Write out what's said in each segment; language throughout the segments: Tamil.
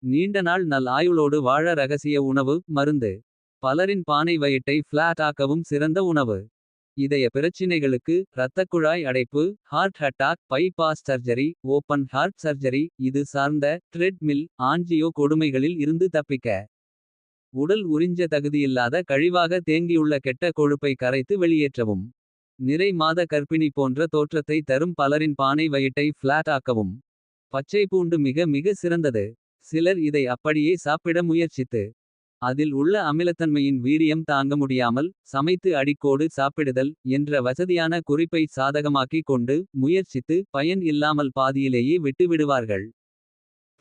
நீண்ட நாள் நல் ஆயுளோடு வாழ ரகசிய உணவு மருந்து. பலரின் பானை வயிட்டை ஃபிளாட் ஆக்கவும் சிறந்த உணவு. இதய பிரச்சினைகளுக்கு இரத்தக்குழாய் அடைப்பு. Heart attack bypass surgery open heart surgery. இது சார்ந்த ட்ரெட்மில் ஆஞ்சியோ கொடுமைகளில் இருந்து தப்பிக்க. உடல் உறிஞ்ச தகுதியில்லாத கழிவாக தேங்கியுள்ள கெட்ட கொழுப்பை கரைத்து வெளியேற்றவும். நிறை மாத கர்ப்பிணி போன்ற தோற்றத்தை தரும் பலரின் பானை வயிட்டை ஃபிளாட் ஆக்கவும். பச்சை பூண்டு மிக மிக சிறந்தது. சிலர் இதை அப்படியே சாப்பிட முயற்சித்து. அதில் உள்ள அமிலத்தன்மையின் வீரியம் தாங்க முடியாமல். சமைத்து அடிக்கோடு சாப்பிடுதல் என்ற வசதியான குறிப்பை சாதகமாக்கிக் கொண்டு. முயற்சித்து பயன் இல்லாமல் பாதியிலேயே விட்டு விடுவார்கள்.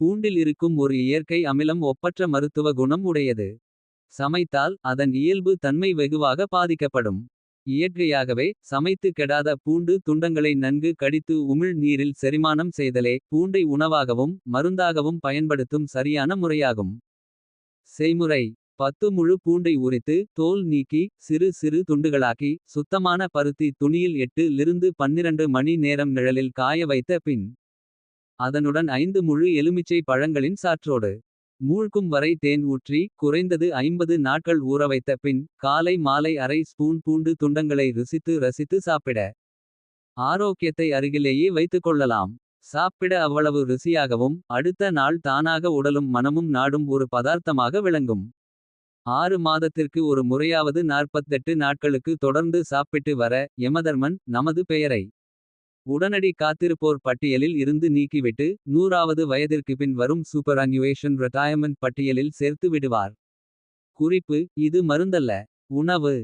பூண்டில் இருக்கும் ஒரு இயற்கை அமிலம் ஒப்பற்ற மருத்துவ குணம் உடையது. சமைத்தால் அதன் இயல்பு தன்மை வெகுவாக பாதிக்கப்படும். இயற்கையாகவே சமைத்து கெடாத பூண்டு துண்டங்களை நன்கு கடித்து. உமிழ் நீரில் செரிமானம் செய்தலே பூண்டை உணவாகவும். மருந்தாகவும் பயன்படுத்தும் சரியான முறையாகும். செய்முறை: 10 முழு பூண்டை உரித்து. தோல் நீக்கி சிறு சிறு துண்டுகளாக்கி. சுத்தமான பருத்தி துணியில் 8 லிருந்து 12 மணி நேரம் நிழலில் காய வைத்த பின். அதனுடன் 5 முழு எலுமிச்சை பழங்களின் சாற்றோடு. மூழ்கும் வரை தேன் ஊற்றி குறைந்தது 50 நாட்கள் ஊறவைத்த பின். காலை மாலை அரை ஸ்பூன் பூண்டு துண்டங்களை ருசித்து ரசித்து சாப்பிட. ஆரோக்கியத்தை அருகிலேயே வைத்துக் கொள்ளலாம். சாப்பிட அவ்வளவு ருசியாகவும். அடுத்த நாள் தானாக உடலும் மனமும் நாடும் ஒரு பதார்த்தமாக விளங்கும். 6 மாதத்திற்கு ஒரு முறையாவது 48 நாட்களுக்கு தொடர்ந்து சாப்பிட்டு வர. யமதர்மன் நமது பெயரை உடனடி காத்திருப்போர் பட்டியலில் இருந்து நீக்கிவிட்டு. 100வது வயதிற்கு பின் வரும் சூப்பரான்யுவேஷன் ரிட்டயர்மென்ட் பட்டியலில் சேர்த்து விடுவார். குறிப்பு: இது மருந்தல்ல, உணவு.